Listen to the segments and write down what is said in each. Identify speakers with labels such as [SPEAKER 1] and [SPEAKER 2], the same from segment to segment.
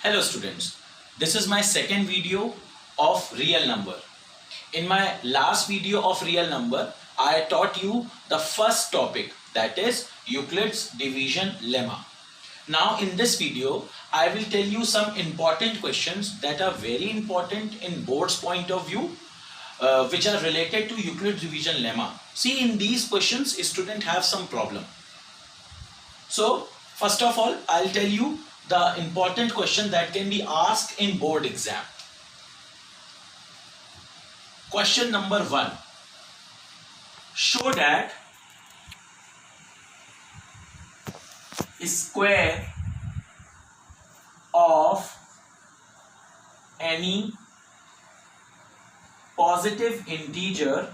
[SPEAKER 1] Hello students, this is my second video of real number. In my last video of real number, I taught you the first topic, that is Euclid's division lemma. Now in this video, I will tell you some important questions that are very important in board's point of view, which are related to Euclid's division lemma. See, in these questions, student have some problem. So first of all, I'll tell you the important question that can be asked in board exam. Question number 1. Show that square of any positive integer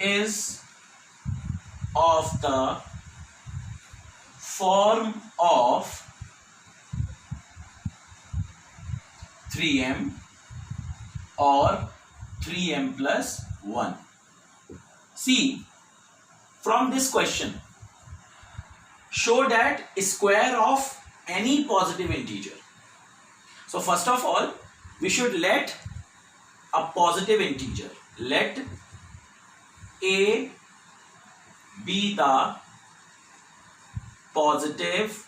[SPEAKER 1] is of the form of 3m or 3m plus 1. See, from this question, show that square of any positive integer. So first of all, we should let a positive integer, let a be the positive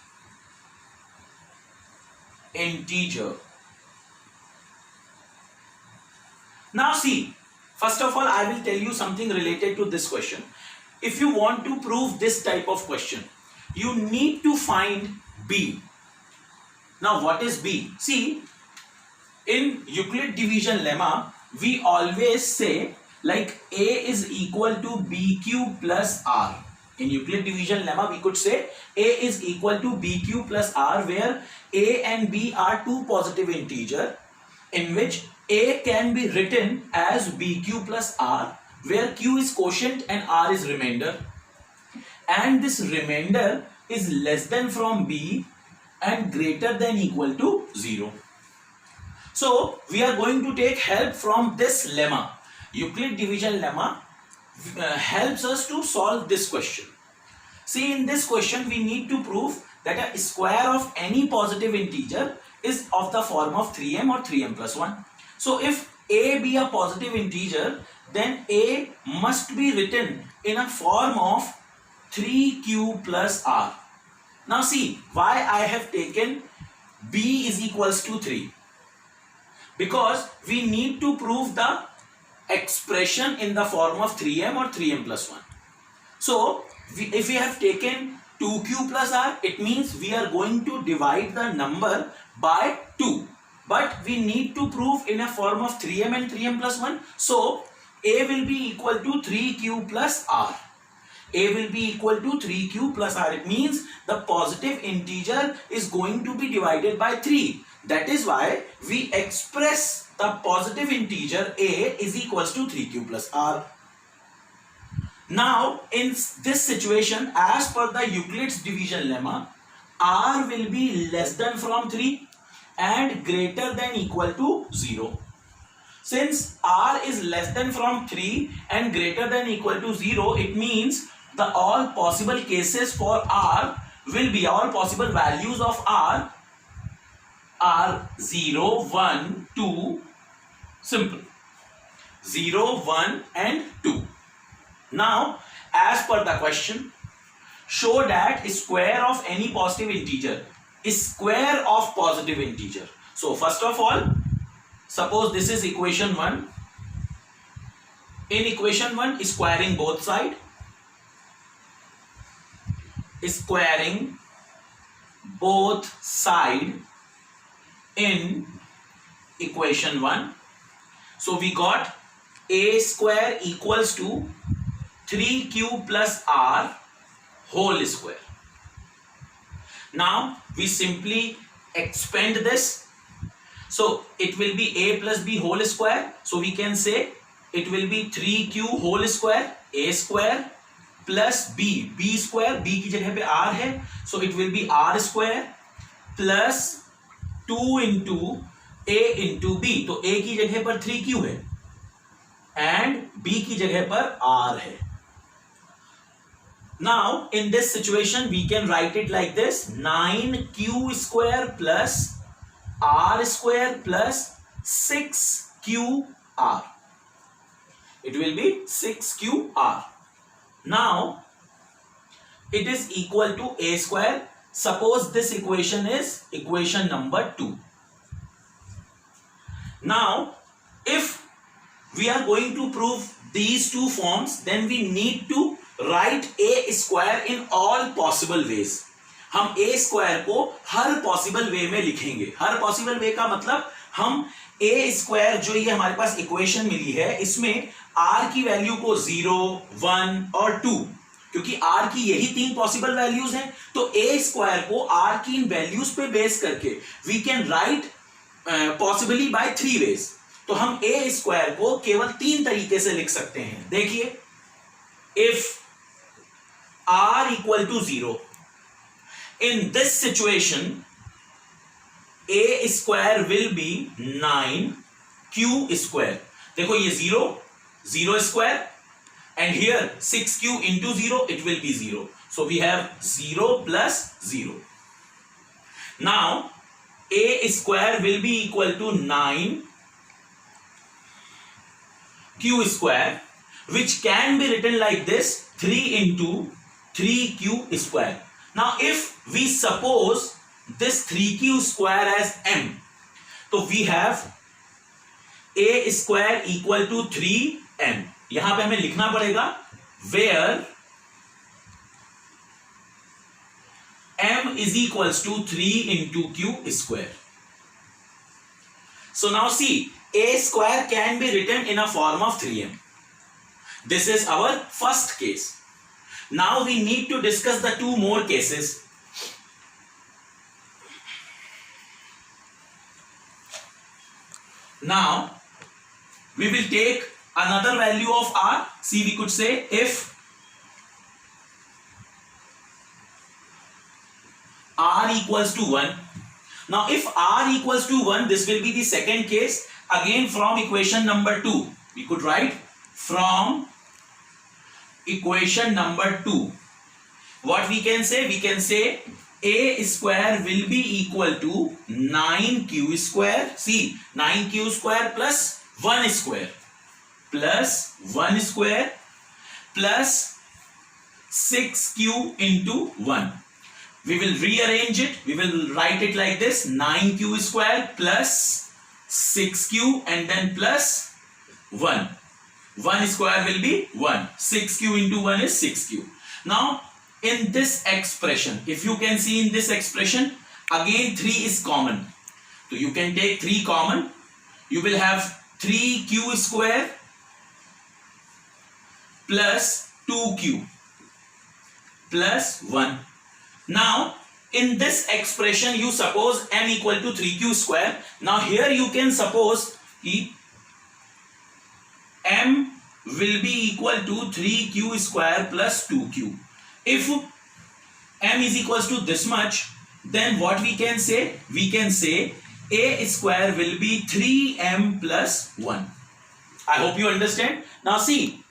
[SPEAKER 1] integer. Now see, first of all, I will tell you something related to this question. If you want to prove this type of question, you need to find b. Now what is b? See, in Euclid division lemma, we always say like a is equal to b cube plus r. In Euclid division lemma, we could say a is equal to b cube plus r, where a and b are two positive integer, in which a can be written as b cube plus r, where q is quotient and r is remainder, and this remainder is less than from b and greater than equal to 0. So we are going to take help from this lemma. Euclid division lemma helps us to solve this question. See, in this question we need to prove that a square of any positive integer is of the form of 3m or 3m plus 1. So if a be a positive integer, then a must be written in a form of 3q plus r. Now see, why I have taken b is equals to 3? Because we need to prove the expression in the form of 3m or 3m plus 1. So if we have taken 2q plus r, it means we are going to divide the number by 2. But we need to prove in a form of 3m and 3m plus 1. So a will be equal to 3q plus r. A will be equal to 3q plus r. It means the positive integer is going to be divided by 3. That is why we express the positive integer a is equals to 3q plus r. Now in this situation, as per the Euclid's division lemma, r will be less than from 3 and greater than equal to 0. Since r is less than from 3 and greater than equal to 0, it means the all possible cases for r will be, all possible values of r are 0, 1, 2, simple. 0, 1 and 2. Now, as per the question, show that square of any positive integer is square of positive integer. So first of all, suppose this is equation 1. In equation 1, squaring both sides. Squaring both sides in equation 1. So we got a square equals to 3q plus r whole square. Now we simply expand this. So it will be a plus b whole square. So we can say it will be 3q whole square, a square plus b, b square, b की जगह पे r है, so it will be r square plus 2 into a into b. तो a की जगह पर 3q है and b की जगह पर r है. Now in this situation we can write it like this: 9q square plus r square plus 6qr. It will be 6qr. Now it is equal to a square. Suppose this equation is equation number 2. Now if we are going to prove these two forms, then we need to write a square in all possible ways. हम a square को हर possible way में लिखेंगे. हर possible way का मतलब हम a square जो ये हमारे पास equation मिली है, इसमें r की वैल्यू को 0, 1 और 2, क्योंकि r की यही 3 possible values हैं, तो a square को r की इन values पे बेस करके we can write possibly by 3 ways. तो हम a स्क्वायर को केवल 3 तरीके से लिख सकते हैं. देखिए, if r equal to 0, in this situation a square will be 9q square. देखो ये 0 square, and here 6q into 0, it will be 0. So we have 0 plus 0. Now a square will be equal to 9q square, which can be written like this: 3 into 3q square. Now if we suppose this 3q square as m, so we have a square equal to 3m. यहां पे हमें लिखना पड़ेगा where m is equals to 3 into q square. So now see, a square can be written in a form of 3m. This is our first case. Now we need to discuss the two more cases. Now we will take another value of r. See, we could say if r equals to 1. Now if r equals to 1, this will be the second case. Again from equation number 2, we could write from equation number 2. What we can say? We can say a square will be equal to 9q square. See, 9q square plus 1 square plus 1 square plus 6q into 1. We will rearrange it. We will write it like this: 9q square plus 6q and then plus 1. 1 square will be 1. 6q into 1 is 6q. Now in this expression, if you can see in this expression, again 3 is common. So you can take 3 common. You will have 3q square plus 2q plus 1. Now in this expression you suppose m equal to 3q square. Now here you can suppose m will be equal to 3q square plus 2q. If m is equals to this much, then what we can say? We can say a square will be 3m plus 1. I hope you understand. Now see,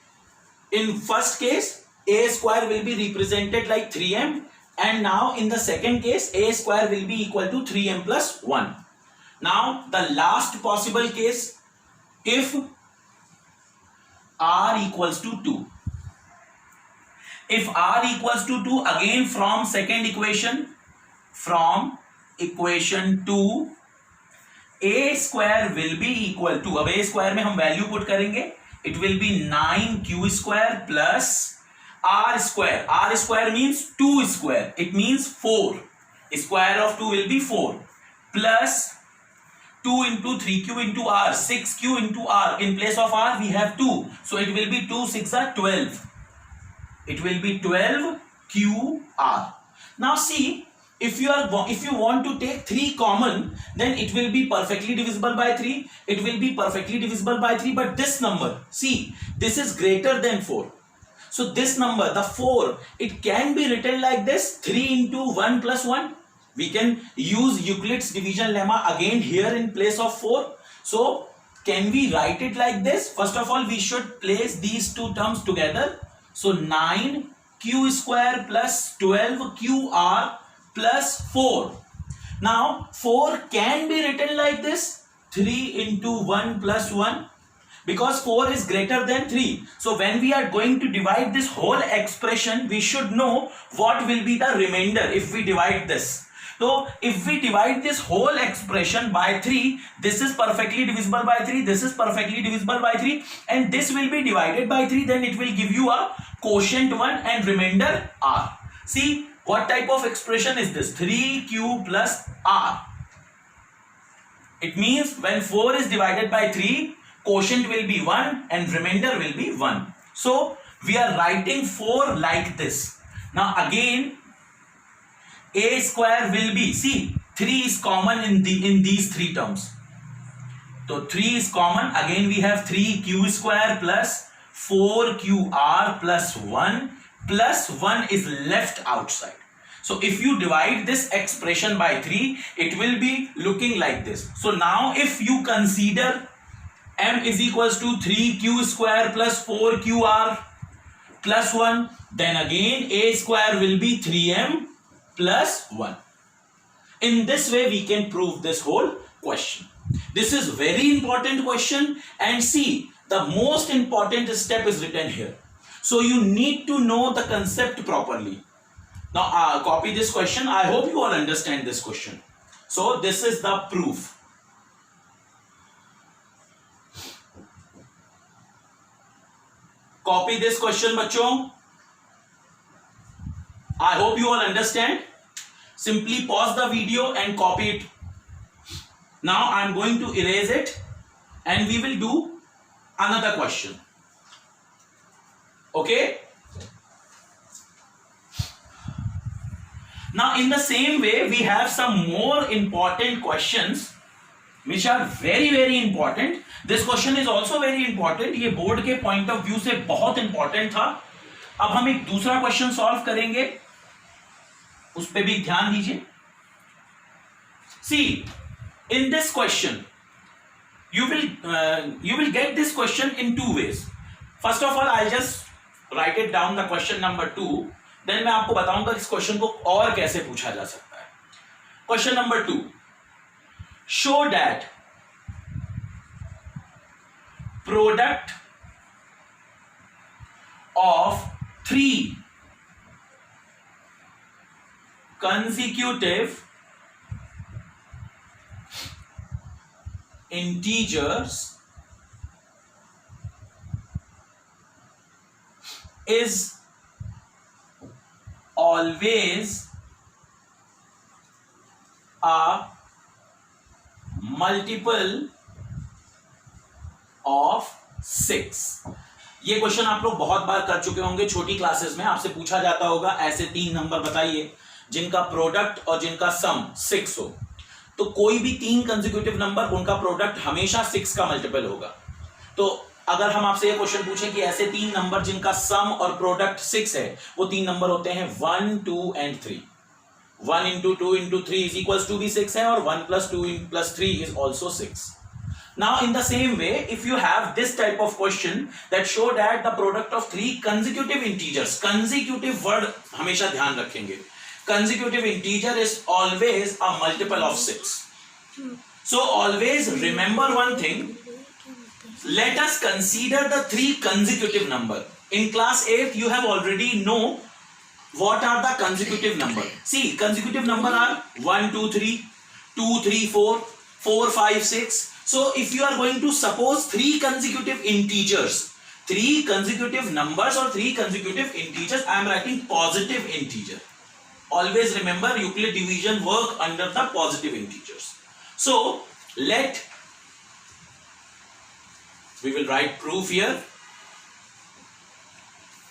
[SPEAKER 1] in first case a square will be represented like 3m, and now in the second case a square will be equal to 3m plus 1. Now the last possible case, if r equals to 2. If r equals to 2, again from second equation, from equation 2, a square will be equal to, अब a square में हम value put करेंगे, it will be 9q square plus r square. R square means 2 square, it means 4. Square of 2 will be 4 plus 2 into 3q into r, 6q into r. In place of r we have 2, so it will be 2 6 are 12. It will be 12qr. Now see, if you want to take 3 common, then it will be perfectly divisible by 3. It will be perfectly divisible by 3. But this number, see, this is greater than 4. So this number, the 4, it can be written like this: 3 into 1 plus 1. We can use Euclid's division lemma again here in place of 4. So can we write it like this? First of all, we should place these two terms together. So 9q q square plus 12qr plus 4. Now 4 can be written like this, 3 into 1 plus 1, because 4 is greater than 3. So when we are going to divide this whole expression, we should know what will be the remainder if we divide this. So if we divide this whole expression by 3, this is perfectly divisible by 3, this is perfectly divisible by 3, and this will be divided by 3, then it will give you a quotient 1 and remainder r. See, what type of expression is this? 3q plus r. It means when 4 is divided by 3, quotient will be 1 and remainder will be 1. So we are writing 4 like this. Now again, a square will be, see, 3 is common in these three terms. So 3 is common. Again we have 3q square plus 4qr plus 1 is left outside. So if you divide this expression by 3, it will be looking like this. So now if you consider m is equals to 3q square plus 4qr plus 1, then again a square will be 3m plus 1. In this way we can prove this whole question. This is very important question, and see, the most important step is written here. So you need to know the concept properly. Now copy this question. I hope you all understand this question. So this is the proof. Copy this question, bachcho. I hope you all understand. Simply pause the video and copy it. Now I am going to erase it and we will do another question. Okay? Now in the same way we have some more important questions which are very very important. This question is also very important. ये board के point of view से बहुत important था. अब हम एक दूसरा question solve करेंगे, उस पे भी ध्यान दीजिए. See, in this question you will get this question in two ways. First of all, I'll just write it down, the question number 2. Then मैं आपको बताऊंगा इस क्वेश्चन को और कैसे पूछा जा सकता है. Question number 2, show that product of 3 consecutive integers is always a multiple of 6. ये क्वेश्चन आप लोग बहुत बार कर चुके होंगे. छोटी क्लासेस में आपसे पूछा जाता होगा ऐसे 3 नंबर बताइए जिनका प्रोडक्ट और जिनका सम 6 हो. तो कोई भी 3 कंसेक्यूटिव नंबर, उनका प्रोडक्ट हमेशा 6 का मल्टीपल होगा. तो अगर हम आपसे ये क्वेश्चन पूछें कि ऐसे 3 नंबर जिनका सम और प्रोडक्ट 6 है, वो 3 नंबर होते हैं 1, 2 and 3. 1 into 2 into 3 is equals to भी 6 है, और 1 plus 2 plus 3 is also 6. Now in the same way, if you have this type of question that show that the product of 3 consecutive integers, consecutive word हमेशा ध्यान रखेंगे, consecutive integer is always a multiple of 6. So always remember one thing. Let us consider the 3 consecutive number. In class 8 you have already know what are the consecutive number. See, consecutive number are 1 2 3, 2 3 4, 4 5 6. So if you are going to suppose 3 consecutive integers, 3 consecutive numbers or 3 consecutive integers, I am writing positive integer. Always remember Euclid division work under the positive integers. So we will write proof here.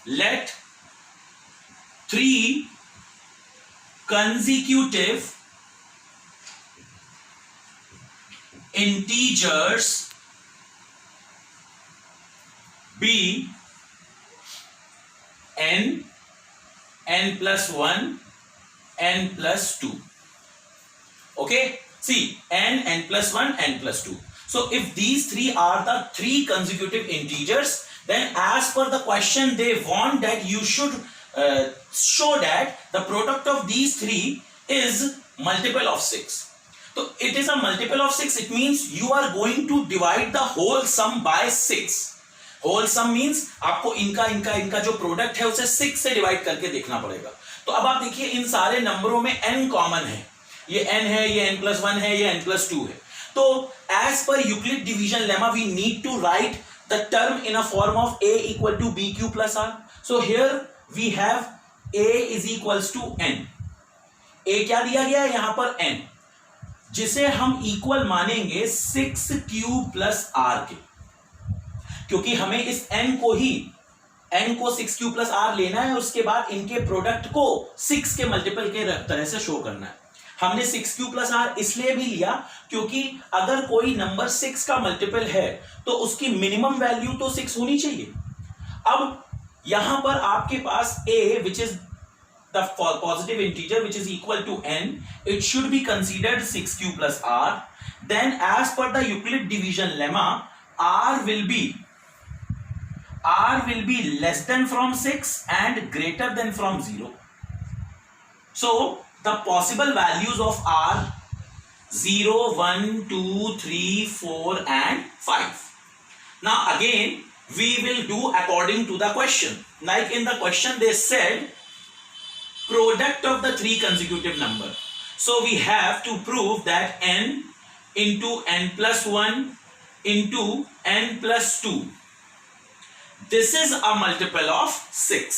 [SPEAKER 1] Let 3 consecutive integers be n, n plus 1, n plus 2. Okay, see, n plus 1, n plus 2. So if these 3 are the 3 consecutive integers, then as per the question they want that you should show that the product of these three is multiple of 6. So it is a multiple of 6. It means you are going to divide the whole sum by 6. Whole sum means आपको इनका जो product है उसे 6 से divide करके देखना पड़ेगा. तो अब आप देखिए इन सारे नंबरों में n कॉमन है, ये n है, ये n+1 है, ये n+2 है. तो एज पर Euclid division lemma we need to write the term in a form of a equal to bq plus r. So here we have a is equals to n. a क्या दिया गया है यहां पर n, जिसे हम equal मानेंगे 6q plus r के, क्योंकि हमें इस n को 6q प्लस r लेना है. उसके बाद इनके प्रोडक्ट को 6 के मल्टीपल के तरह से शो करना है. हमने 6q प्लस r इसलिए भी लिया क्योंकि अगर कोई नंबर 6 का मल्टीपल है तो उसकी मिनिमम वैल्यू तो 6 होनी चाहिए. अब यहां पर आपके पास a which is the positive integer which is equal to n, it should be considered 6q plus r. Then as पर the Euclid division lemma r will be less than from 6 and greater than from 0. So the possible values of r 0, 1, 2, 3, 4 and 5. Now again we will do according to the question. Like in the question they said product of the three consecutive number. So we have to prove that n into n plus 1 into n plus 2. This is a multiple of 6.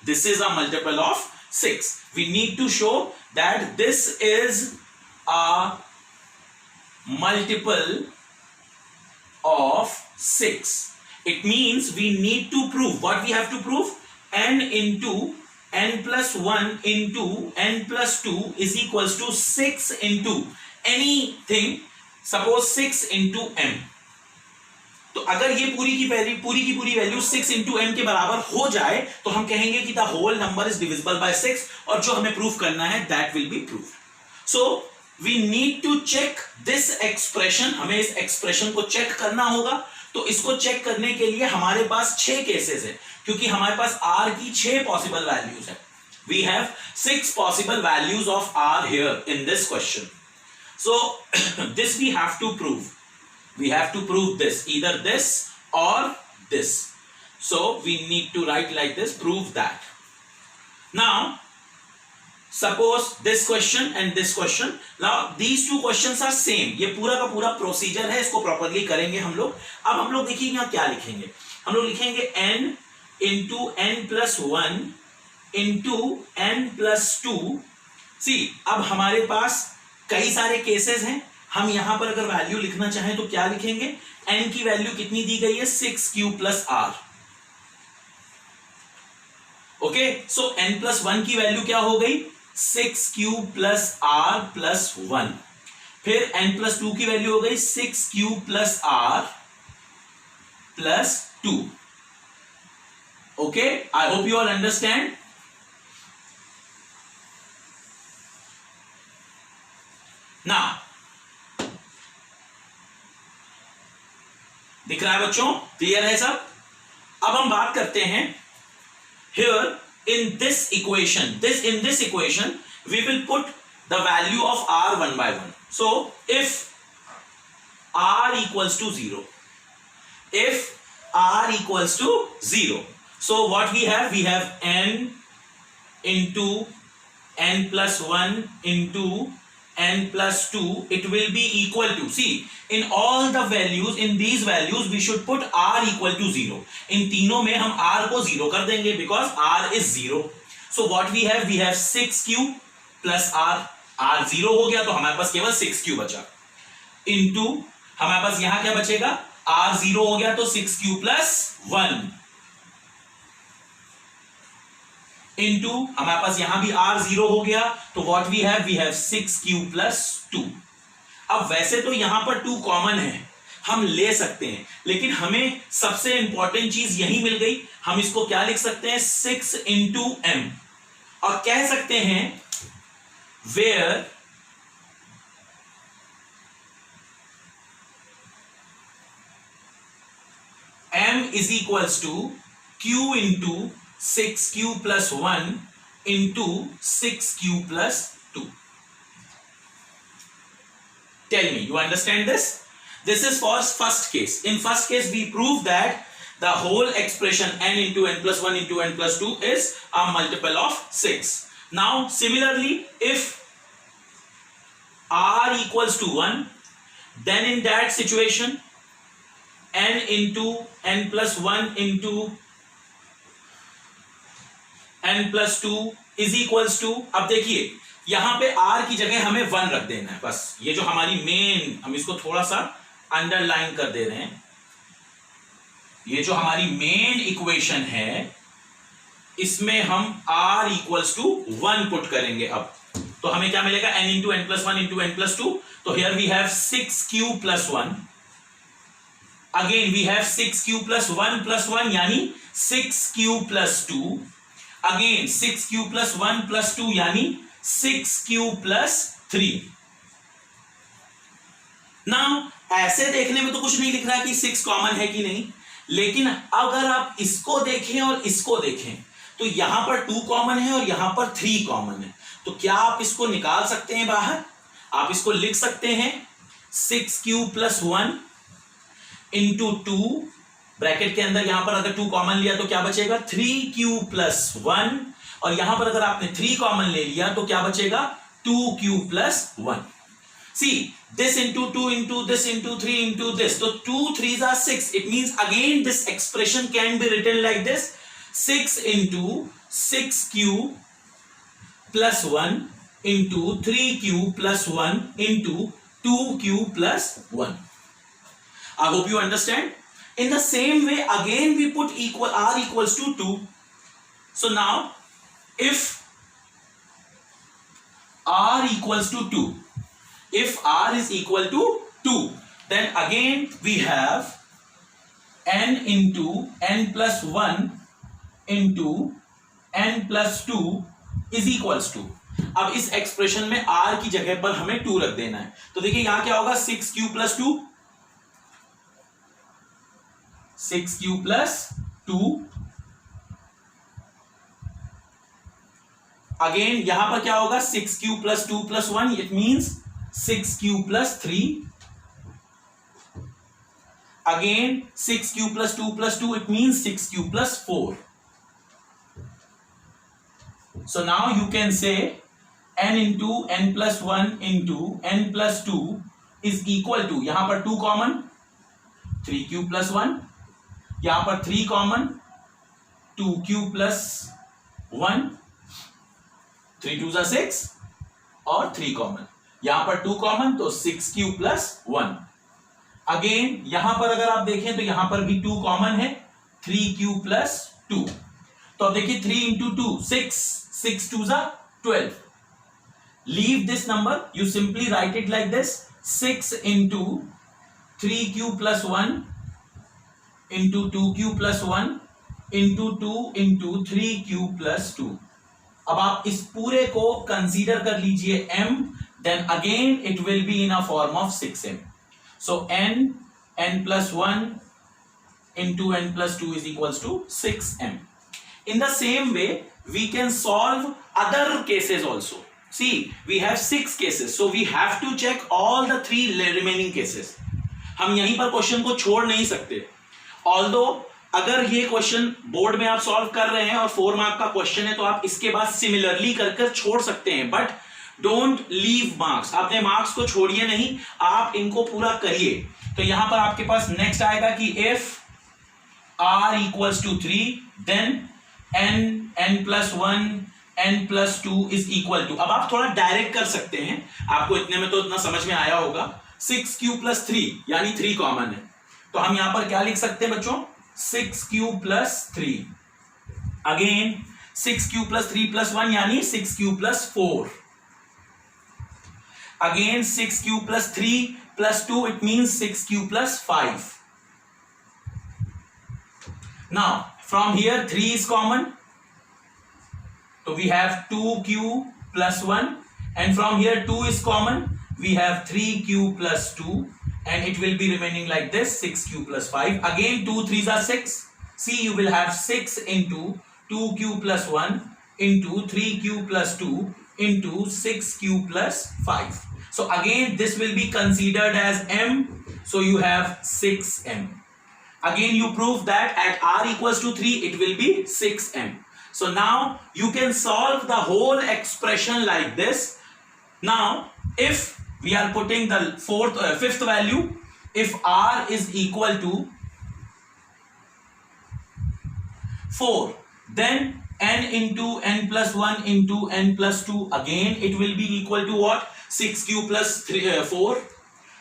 [SPEAKER 1] This is a multiple of 6. We need to show that this is a multiple of 6. It means we need to prove, what we have to prove? N into n plus 1 into n plus 2 is equals to 6 into anything. Suppose 6 into m. तो अगर ये पूरी की पूरी value 6 into m के बराबर हो जाए तो हम कहेंगे कि the whole number is divisible by 6, और जो हमें प्रूफ करना है that will be proved. So we need to check this expression. हमें इस एक्सप्रेशन को चेक करना होगा. तो इसको चेक करने के लिए हमारे पास 6 केसेस है, क्योंकि हमारे पास r की 6 पॉसिबल वैल्यूज है. We have 6 possible values of r here in this question. So this we have to prove. We have to prove this, either this or this. So we need to write like this, prove that. Now suppose this question and this question. Now these two questions are same. ये पूरा का पूरा procedure है, इसको properly करेंगे हम लोग. अब हम लोग देखिए यहाँ क्या लिखेंगे. हम लोग लिखेंगे n into n plus 1 into n plus 2. See, अब हमारे पास कई सारे केसेस हैं. हम यहां पर अगर वैल्यू लिखना चाहें तो क्या लिखेंगे? n की वैल्यू कितनी दी गई है? 6q plus r. ओके, सो n प्लस 1 की वैल्यू क्या हो गई? 6q plus r plus 1. फिर n प्लस 2 की वैल्यू हो गई 6q plus r plus 2. Okay, I hope you all understand. Now दिख रहा है बच्चों? क्लियर है सब? अब हम बात करते हैं here in this equation. In this equation we will put the value of r one by one. So if r equals to 0, so what we have n into n plus 1 into n plus 2. It will be equal to, see, in all the values, in these values we should put r equal to 0. इन तीनों में हम r को 0 कर देंगे because r is 0. So what we have 6q plus r. r 0 हो गया तो हमारे पास केवल 6q बचा. into हमारे पास यहां क्या बचेगा? r 0 हो गया तो 6q plus 1 इंटू हमारे पास यहां भी r 0 हो गया तो what we have 6q plus 2. अब वैसे तो यहां पर 2 कॉमन है, हम ले सकते हैं, लेकिन हमें सबसे इंपॉर्टेंट चीज यही मिल गई. हम इसको क्या लिख सकते हैं? 6 इंटू m, और कह सकते हैं where m is equals to q into 6q plus 1 into 6q plus 2. Tell me, you understand this? This is for first case. In first case, we prove that the whole expression n into n plus 1 into n plus 2 is a multiple of 6. Now, similarly, if r equals to 1, then in that situation, n into n plus 1 into n plus 2 is equals to, अब देखिए यहां पे r की जगह हमें 1 रख देना है बस. ये जो हमारी मेन, हम इसको थोड़ा सा अंडरलाइन कर दे रहे हैं, ये जो हमारी मेन इक्वेशन है इसमें हम r इक्वल्स टू 1 पुट करेंगे. अब तो हमें क्या मिलेगा, n into n plus 1 into n plus 2. तो here we have 6q plus 1. Again we have 6q plus 1 यानी 6q plus 2. Again 6q plus 1 plus 2 यानी 6q प्लस 3. नाउ ऐसे देखने में तो कुछ नहीं लिख रहा कि 6 कॉमन है कि नहीं, लेकिन अगर आप इसको देखें और इसको देखें तो यहां पर 2 कॉमन है और यहां पर 3 कॉमन है. तो क्या आप इसको निकाल सकते हैं बाहर? आप इसको लिख सकते हैं 6q प्लस 1 इंटू 2, ब्रैकेट के अंदर यहां पर अगर 2 कॉमन लिया तो क्या बचेगा, 3q प्लस 1, और यहां पर अगर आपने 3 कॉमन ले लिया तो क्या बचेगा, 2q plus 1. See, this into 2 into this into 3 into this. So 2 3s are 6. It means again this expression can be written like this: 6 into 6q plus 1 into 3q plus 1 into 2q plus 1. I hope you understand. In the same way, again we put r equals to 2. So now, if r equals to 2, if r is equal to 2, then again we have n into n plus 1 into n plus 2 is equals to. अब इस expression में r की जगह पर हमें 2 रख देना है. तो देखिए यहां क्या होगा, 6q plus 2, 6q plus 2. Again यहां पर क्या होगा, 6q plus 2 plus 1, it means 6q plus 3. Again 6q plus 2 plus 2, it means 6q plus 4. So now you can say n into n plus 1 into n plus 2 is equal to, यहां पर 2 common, 3q plus 1, यहां पर 3 common, 2q plus 1, 3 2s are 6 और 3 common, यहां पर 2 common तो 6q plus 1. Again यहां पर अगर आप देखें तो यहां पर भी 2 कॉमन है, 3q प्लस 2. तो अब देखिए 3 into 2 6, 6 2s are 12. Leave this number, you simply write it like this: 6 into 3q plus 1 into 2q plus 1 into 2 into 3q plus 2. अब आप इस पूरे को कंसीडर कर लीजिए m, then again it will be in a form of 6m. So n plus 1 into n plus 2 is equals to 6m. In the same way, we can solve other cases also. See, we have 6 cases, so we have to check all the 3 remaining cases. हम यहीं पर question को छोड़ नहीं सकते. Although अगर ये question board में आप सॉल्व कर रहे हैं और 4 मार्क का क्वेश्चन है तो आप इसके बाद सिमिलरली कर छोड़ सकते हैं, बट डोंट लीव मार्क्स. आपने मार्क्स को छोड़िए नहीं, आप इनको पूरा करिए. तो यहां पर आपके पास नेक्स्ट आएगा कि if r equals to 3, then n plus 1 n plus 2 is equal to. अब आप थोड़ा डायरेक्ट कर सकते हैं, आपको इतने में तो इतना समझ में आया होगा. 6q प्लस 3 यानी 3 कॉमन है, तो हम यहां पर क्या लिख सकते हैं बच्चों, 6q plus 3. Again 6q plus 3 plus 1 यानी 6q plus 4. Again 6q plus 3 plus 2, it means 6q plus 5. Now from here 3 is common, so we have 2q plus 1, and from here 2 is common, we have 3q plus 2, and it will be remaining like this, 6q plus 5. Again 2 3s are 6. See, you will have 6 into 2q plus 1 into 3q plus 2 into 6q plus 5. So again this will be considered as m, so you have 6m. Again you prove that at r equals to 3 it will be 6m. So now you can solve the whole expression like this. Now if we are putting the fifth value, if r is equal to 4, then n into n plus 1 into n plus 2, again it will be equal to what? 6q plus 4.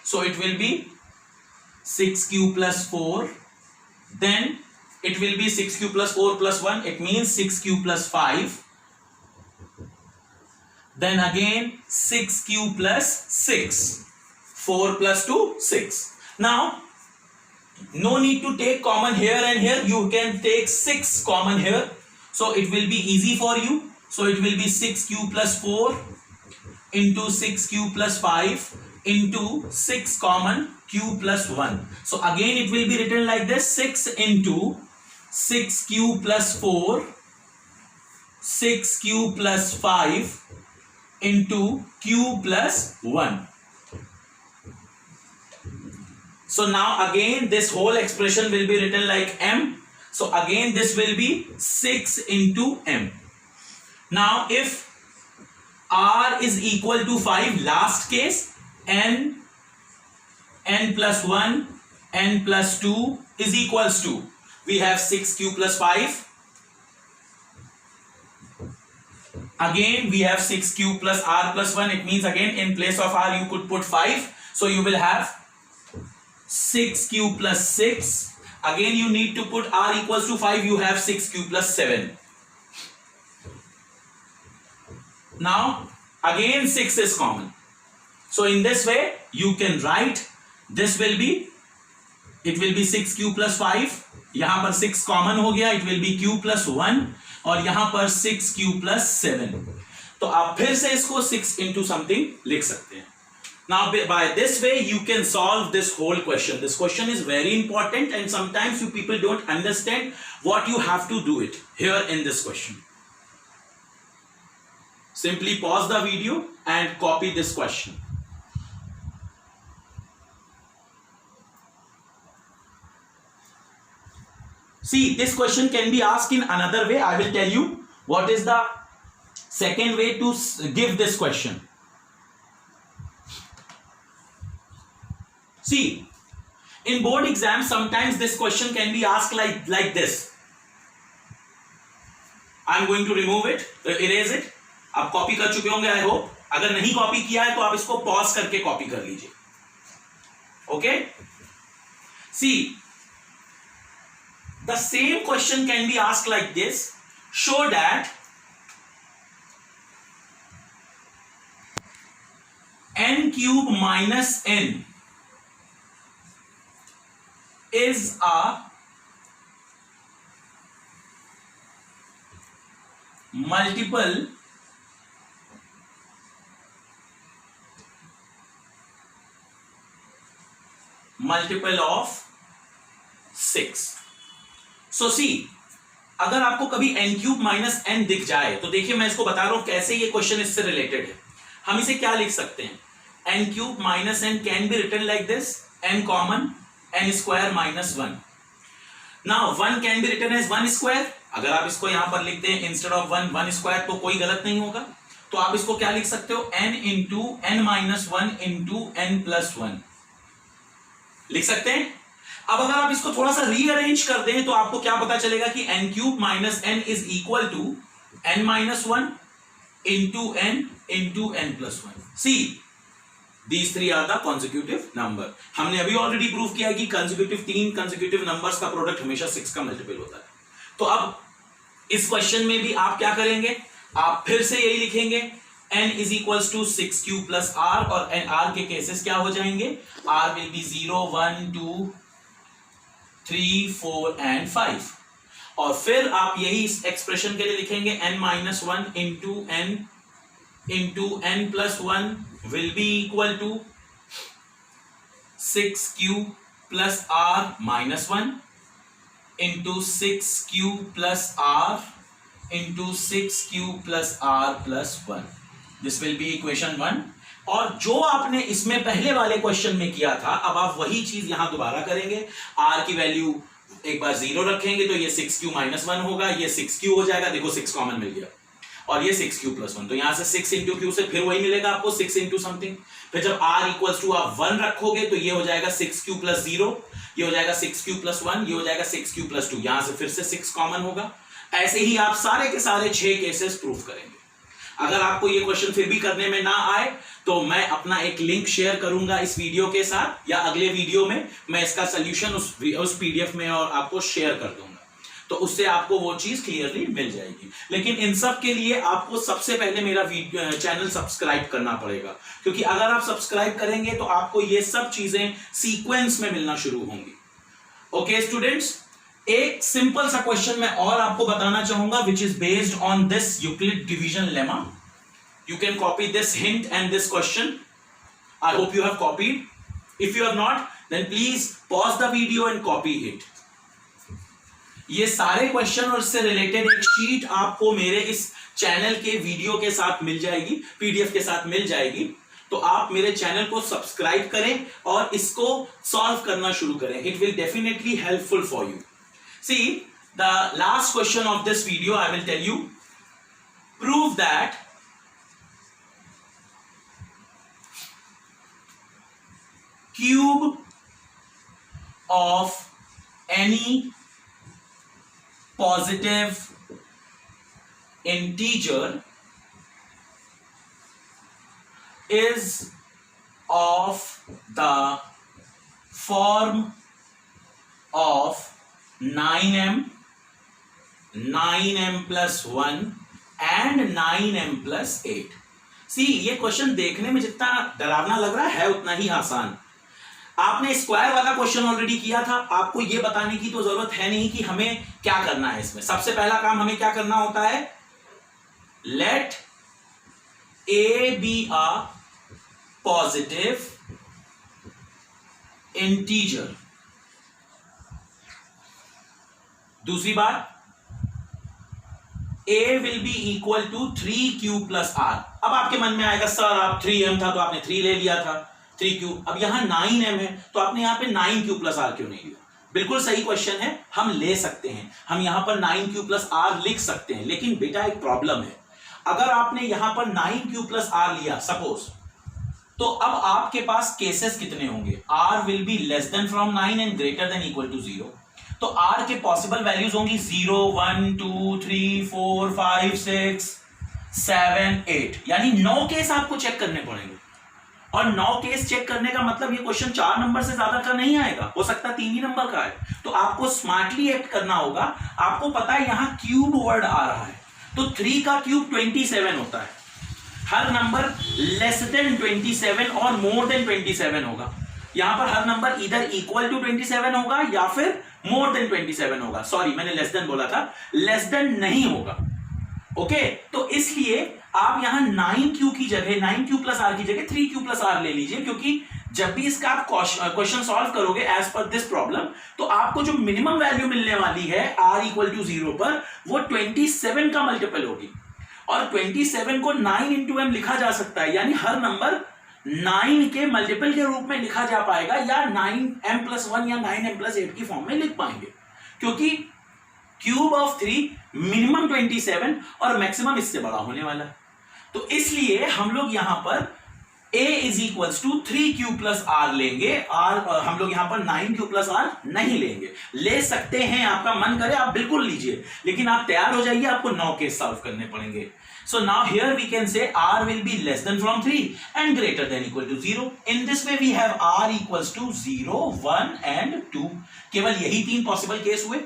[SPEAKER 1] So it will be 6q plus 4. Then it will be 6q plus 4 plus 1. It means 6q plus 5. Then again 6q plus 6. 4 plus 2, 6. Now no need to take common here and here. You can take 6 common here. So it will be easy for you. So it will be 6q plus 4 into 6q plus 5 into 6 common q plus 1. So again it will be written like this: 6 into 6q plus 4, 6q plus 5 into q plus 1. So now again this whole expression will be written like m. So again this will be 6 into m. Now if r is equal to 5, last case, n plus 1, n plus 2 is equals to, we have 6q plus 5. Again we have 6q plus r plus 1. It means again in place of r you could put 5. So you will have 6q plus 6. Again you need to put r equals to 5. You have 6q plus 7. Now again 6 is common. So in this way you can write, this will be, it will be 6q plus 5. यहाँ पर 6 common हो गया, it will be q plus 1, और यहाँ पर 6q plus 7. तो आप फिर से इसको 6 into something लिख सकते हैं. Now by this way you can solve this whole question. This question is very important and sometimes you people don't understand what you have to do it here in this question. Simply pause the video and copy this question. See, this question can be asked in another way. I will tell you what is the second way to give this question. See, in board exams sometimes this question can be asked like this. I am going to remove it, erase it. आप copy कर चुके होंगे, I hope. अगर नहीं copy किया है तो आप इसको पॉज करके कॉपी कर लीजिए. Okay, see the same question can be asked like this. Show that n cube minus n is a multiple of 6. So see, अगर आपको कभी n क्यूब माइनस n दिख जाए तो देखिए मैं इसको बता रहा हूं कैसे ये क्वेश्चन इससे रिलेटेड है. हम इसे क्या लिख सकते हैं? n cube minus n can be written like this, n common n square minus 1. Now 1 can be written as 1 square. अगर आप इसको यहां पर लिखते हैं इंस्टेड ऑफ 1 स्क्वायर तो कोई गलत नहीं होगा. तो आप इसको क्या लिख सकते हो? n into n minus 1 into n plus 1 लिख सकते हैं. अब अगर आप इसको थोड़ा सा रीअरेंज कर दें तो आपको क्या पता चलेगा कि n cube minus n is equal to n minus 1 into n plus 1. See, these three are the consecutive number. हमने अभी ऑलरेडी प्रूव किया है कि तीन कंसेक्यूटिव नंबर्स का प्रोडक्ट हमेशा 6 का मल्टीपल होता है. तो अब इस क्वेश्चन में भी आप क्या करेंगे? आप फिर से यही लिखेंगे, n is equals to 6q plus r, और r के केसेस क्या हो जाएंगे? r will be 0 1 2 3 4 and 5. और फिर आप यही इस एक्सप्रेशन के लिए लिखेंगे n minus 1 into n plus 1 will be equal to 6q plus r minus 1 into 6q plus r into 6q plus r plus 1. This will be equation 1. और जो आपने इसमें पहले वाले क्वेश्चन में किया था, अब आप वही चीज यहां दोबारा करेंगे. r की वैल्यू एक बार 0 रखेंगे तो ये 6q माइनस 1 होगा, ये 6q हो जाएगा. देखो 6 कॉमन मिल गया और ये 6q प्लस 1, तो यहां से 6 इंटू क्यू से फिर वही मिलेगा आपको 6 इंटू समथिंग. फिर जब r इक्वल्स टू आप 1 रखोगे तो ये हो जाएगा 6q प्लस 0, ये हो जाएगा 6q प्लस 1, ये हो जाएगा 6q प्लस 2. यहां से फिर से 6 कॉमन होगा. ऐसे ही आप सारे के सारे 6 केसेस प्रूव करेंगे. अगर आपको ये क्वेश्चन फिर भी करने में ना आए तो मैं अपना एक लिंक शेयर करूंगा इस वीडियो के साथ, या अगले वीडियो में मैं इसका सोल्यूशन उस पीडीएफ में और आपको शेयर कर दूंगा, तो उससे आपको वो चीज क्लियरली मिल जाएगी. लेकिन इन सब के लिए आपको सबसे पहले मेरा चैनल सब्सक्राइब करना पड़ेगा, क्योंकि अगर आप सब्सक्राइब करेंगे तो आपको ये सब चीजें सीक्वेंस में मिलना शुरू होंगी. ओके स्टूडेंट्स, एक सिंपल सा क्वेश्चन मैं और आपको बताना चाहूंगा which is based on this Euclid division lemma. You can copy this hint and this question. I hope you have copied. If you have not, then please pause the video and copy it. ये सारे question और इससे related एक sheet आपको मेरे इस channel के video के साथ मिल जाएगी, पीडीएफ के साथ मिल जाएगी. तो आप मेरे चैनल को सब्सक्राइब करें और इसको सॉल्व करना शुरू करें. It will definitely helpful for you. See, the last question of this video I will tell you. Prove that cube of any positive integer is of the form of 9m, 9m plus 1 and 9m plus 8. सी, ये question देखने में जितना डरावना लग रहा है उतना ही आसान. आपने स्क्वायर वाला क्वेश्चन ऑलरेडी किया था, आपको ये बताने की तो जरूरत है नहीं कि हमें क्या करना है इसमें. सबसे पहला काम हमें क्या करना होता है, late a be a positive integer. दूसरी बात, a will be equal to 3q plus r. अब आपके मन में आएगा सर आप 3m था तो आपने 3 ले लिया था, 3q. अब यहां 9m है तो आपने यहां पे 9q plus r क्यों नहीं लिया. बिल्कुल सही क्वेश्चन है, हम ले सकते हैं, हम यहां पर 9q plus r लिख सकते हैं. लेकिन बेटा एक प्रॉब्लम है, अगर आपने यहां पर 9q plus r लिया सपोज, तो अब आपके पास केसेस कितने होंगे, r will be less than from 9 and greater than equal to 0. तो r के पॉसिबल वैल्यूज होंगी 0, 1, 2, 3, 4, 5, 6, 7, 8, यानी 9 केस आपको चेक करने पड़ेंगे. और 9 केस चेक करने का मतलब ये क्वेश्चन 4 नंबर से ज्यादा का नहीं आएगा, हो सकता है 3 ही नंबर का है. तो आपको स्मार्टली एक्ट करना होगा. आपको पता है यहां क्यूब वर्ड आ रहा है, तो 3 का क्यूब 27 होता है. हर नंबर लेस देन 27 और मोर देन 27 होगा. यहां पर हर नंबर इधर इक्वल टू 27 होगा या फिर मोर देन 27 होगा. सॉरी, मैंने लेस देन बोला था, लेस देन नहीं होगा. ओके, तो इसलिए आप यहां 9q की जगह 9q प्लस r की जगह 3q प्लस r ले लीजिए, क्योंकि जब भी इसका आप क्वेश्चन सॉल्व करोगे एज पर दिस प्रॉब्लम, तो आपको जो मिनिमम वैल्यू मिलने वाली है r इक्वल टू 0 पर, वो 27 का मल्टीपल होगी. और 27 को 9 इंटू m लिखा जा सकता है, यानी हर नंबर 9 के मल्टीपल के रूप में लिखा जा पाएगा, या 9m प्लस 1 या 9m प्लस 8 की फॉर्म में लिख पाएंगे, क्योंकि क्यूब ऑफ 3 मिनिमम 27 और मैक्सिमम इससे बड़ा होने वाला है. तो इसलिए हम लोग यहां पर a is equals to 3q plus r लेंगे. हम लोग यहां पर 9q प्लस r नहीं लेंगे. ले सकते हैं, आपका मन करे आप बिल्कुल लीजिए, लेकिन आप तैयार हो जाइए, आपको 9 केस सॉल्व करने पड़ेंगे. So now here we can say r will be less than from 3 and greater than equal to 0. In this way we have r equals to 0, 1 and 2. केवल यही 3 possible case हुए.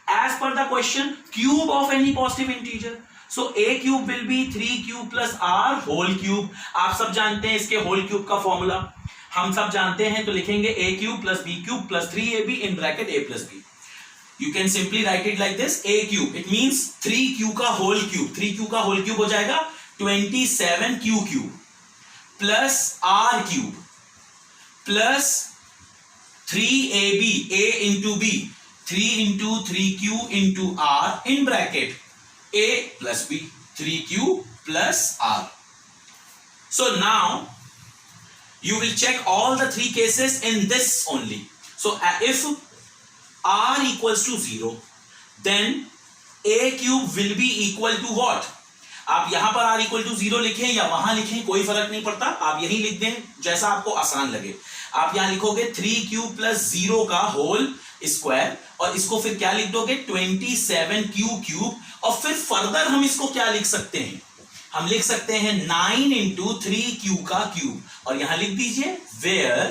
[SPEAKER 1] As per the question, cube of any positive integer. So a cube will be 3q plus r whole cube. आप सब जानते हैं इसके whole cube का formula, हम सब जानते हैं, तो लिखेंगे a cube plus b cube plus 3ab in bracket a plus b. You can simply write it like this, a cube, it means 3q का whole cube. 3q का whole cube हो जाएगा 27q cube plus r cube plus 3ab, a into b, 3 into 3q into r in bracket A plus B, 3Q plus R. So now you will check all the three cases in this only. So if R equals to 0, then A cube will be equal to what? आप यहां पर R equal to 0 लिखें या वहां लिखें कोई फर्क नहीं पड़ता, आप यही लिख दें जैसा आपको आसान लगे. आप यहां लिखोगे 3Q plus 0 का होल स्क्वायर और इसको फिर क्या लिख दोगे 27Q क्यूब. और फिर फर्दर हम इसको क्या लिख सकते हैं, हम लिख सकते हैं 9 into 3Q का क्यूब. और यहां लिख दीजिए where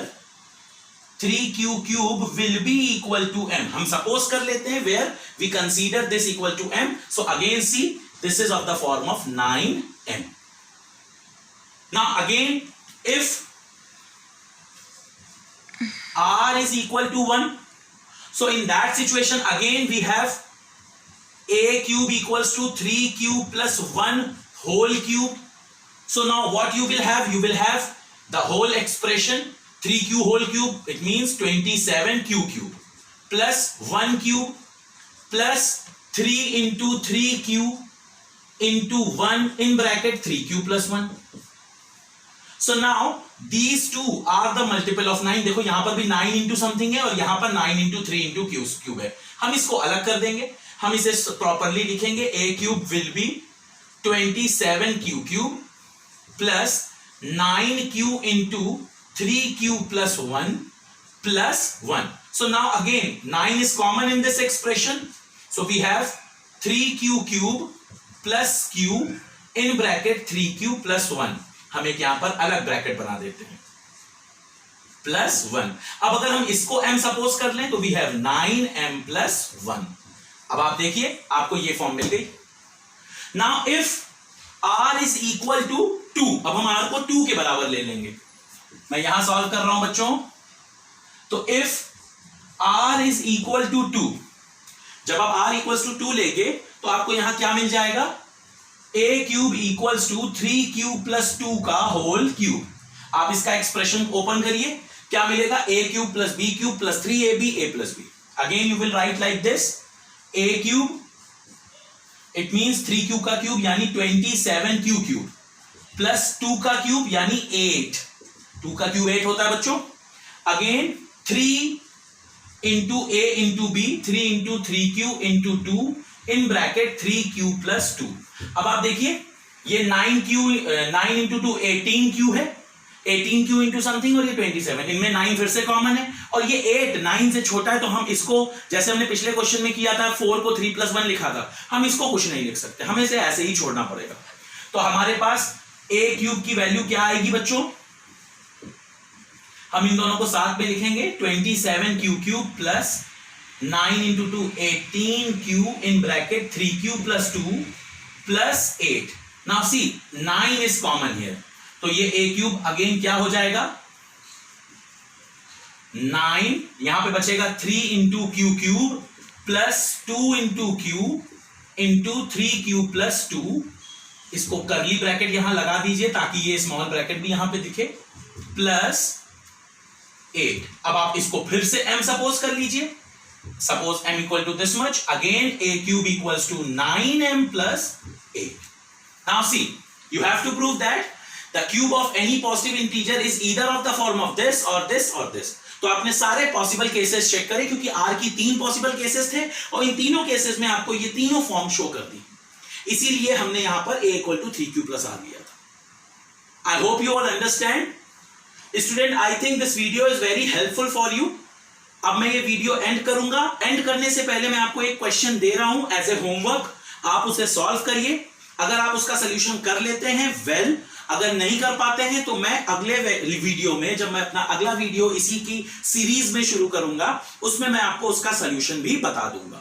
[SPEAKER 1] 3Q cube will be equal to m. हम सपोज कर लेते हैं where we consider this equal to m. So again see, this is of the form of 9m. Now again if R is equal to 1, so in that situation again we have A cube equals to 3Q plus 1 whole cube. So now what you will have, you will have the whole expression 3Q whole cube, it means 27Q cube plus 1 cube plus 3 into 3Q into 1 in bracket 3Q plus 1. So now these two are the multiple of 9. देखो यहां पर भी 9 into something है और यहां पर 9 into 3 into Q cube है. हम इसको अलग कर देंगे, हम इसे प्रॉपरली लिखेंगे A cube will be 27Q cube plus 9Q into 3Q plus 1 plus 1. So now again 9 is common in this expression. So we have 3Q cube plus Q in bracket 3Q plus 1. हम एक यहां पर अलग bracket बना देते हैं plus 1. अब अगर हम इसको m सपोज कर लें तो वी हैव 9m plus 1. अब आप देखिए आपको ये फॉर्म मिल गई. Now if r is equal to 2, अब हम r को 2 के बराबर ले लेंगे. मैं यहां सॉल्व कर रहा हूं बच्चों. तो if r is equal to 2, जब आप r इक्वल टू 2 लेंगे तो आपको यहां क्या मिल जाएगा, A cube equals to 3Q plus 2 का होल क्यूब. आप इसका एक्सप्रेशन ओपन करिए, क्या मिलेगा A cube plus B cube plus 3AB A plus B. Again you will write like this, A cube it means 3Q का cube यानी 27Q cube plus 2 का cube यानी 8. 2 का क्यूब 8 होता है बच्चों. Again 3 into A into B, 3 into 3Q into 2 in bracket 3Q plus 2. अब आप देखिए ये 9 इंटू 2 18Q है, 18Q इंटू समथिंग और ये 27. इनमें 9 फिर से कॉमन है और ये 8 9 से छोटा है. तो हम इसको जैसे हमने पिछले क्वेश्चन में किया था 4 को 3 plus 1 लिखा था, हम इसको कुछ नहीं लिख सकते, हमें इसे ऐसे ही छोड़ना पड़ेगा. तो हमारे पास A क्यूब की वैल्यू क्या आएगी बच्चों, हम इन दोनों को साथ में लिखेंगे 27Q cube plus 9 into 2 18Q in bracket 3Q plus 2 plus 8. Now see 9 is common here. तो ये A क्यूब अगेन क्या हो जाएगा 9, यहां पे बचेगा 3 into Q cube plus 2 into Q into 3Q plus 2. इसको करली ब्रैकेट यहां लगा दीजिए ताकि ये स्मॉल ब्रैकेट भी यहां पे दिखे प्लस 8. अब आप इसको फिर से m सपोज कर लीजिए. Suppose m equal to this much, again A cube equals to 9m plus 8. Now see, you have to prove that the cube of any positive integer is either of the form of this or this or this. तो आपने सारे possible cases check करे क्योंकि r की 3 possible cases थे और इन तीनों cases में आपको ये तीनों फॉर्म शो कर दी. इसीलिए हमने यहां पर A equal to 3Q plus R लिया था. I hope you all understand. Student, I think this video is very helpful for you. अब मैं ये वीडियो एंड करूंगा. एंड करने से पहले मैं आपको एक क्वेश्चन दे रहा हूं एज ए होमवर्क, आप उसे सॉल्व करिए. अगर आप उसका सोल्यूशन कर लेते हैं वेल, अगर नहीं कर पाते हैं तो मैं अगले वीडियो में, जब मैं अपना अगला वीडियो इसी की सीरीज में शुरू करूंगा, उसमें मैं आपको उसका सोल्यूशन भी बता दूंगा.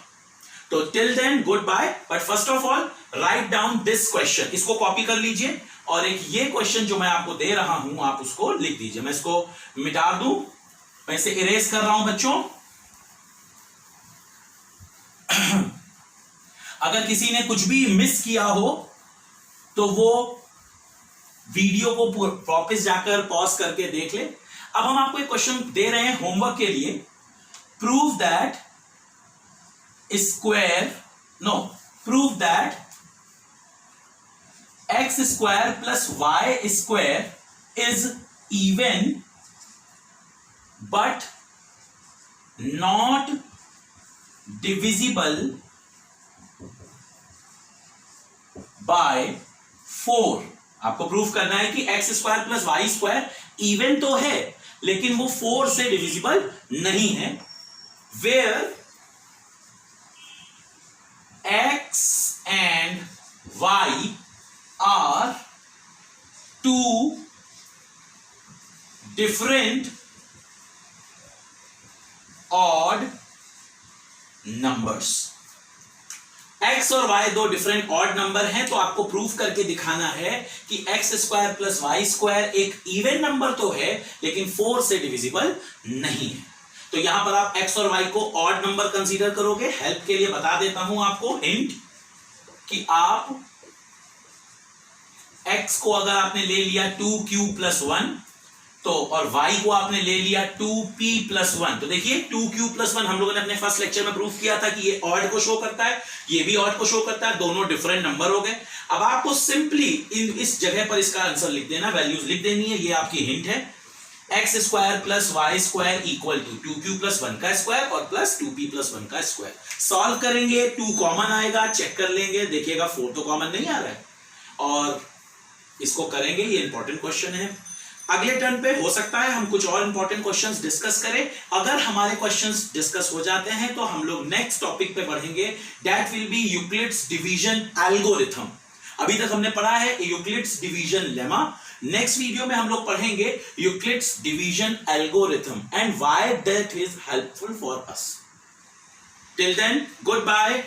[SPEAKER 1] तो till then good bye. But first of all write down this question, इसको कॉपी कर लीजिए और एक ये क्वेश्चन जो मैं आपको दे रहा हूं आप उसको लिख दीजिए. मैं इसको मिटा दूं, मैं इसे इरेज कर रहा हूं बच्चों. अगर किसी ने कुछ भी मिस किया हो तो वो वीडियो को वापस जाकर पॉज करके देख ले. अब हम आपको एक क्वेश्चन दे रहे हैं होमवर्क के लिए. Prove that x square plus y square is even but not divisible by 4। आपको प्रूफ करना है कि x square plus y square even तो है लेकिन वो 4 से डिविजिबल नहीं है। Where x and y are two different odd numbers। x और y दो डिफरेंट ऑड नंबर हैं तो आपको प्रूफ करके दिखाना है कि x square plus y square एक इवन नंबर तो है लेकिन 4 से डिविजिबल नहीं है। तो यहां पर आप x और y को ऑड नंबर कंसीडर करोगे। हेल्प के लिए बता देता हूं आपको हिंट कि आप x को अगर आपने ले लिया 2q प्लस 1 तो और y को आपने ले लिया 2p प्लस 1 तो देखिए 2q प्लस 1 हम लोगों ने अपने फर्स्ट लेक्चर में प्रूफ किया था कि ये ऑड को शो करता है, ये भी ऑड को शो करता है, दोनों डिफरेंट नंबर हो गए। अब आपको सिंपली इस जगह पर इसका आंसर लिख देना, वैल्यूज लिख देनी है। ये आपकी हिंट है। X square plus y square equal to 2q plus 1 का स्क्वायर और प्लस 2p प्लस 1 का स्क्वायर। सॉल्व करेंगे 2 कॉमन आएगा, चेक कर लेंगे, देखिएगा 4 तो कॉमन नहीं आ रहा है और इसको करेंगे। ये इंपॉर्टेंट क्वेश्चन है। अगले टर्न पे हो सकता है हम कुछ और इंपॉर्टेंट क्वेश्चंस डिस्कस करें। अगर हमारे क्वेश्चंस डिस्कस हो जाते हैं तो हम लोग नेक्स्ट टॉपिक पे बढ़ेंगे, that will be Euclid's division algorithm. अभी तक हमने पढ़ा है Euclid's division lemma. Next video में हम लोग पढ़ेंगे Euclid's division algorithm and why that is helpful for us. Till then good bye.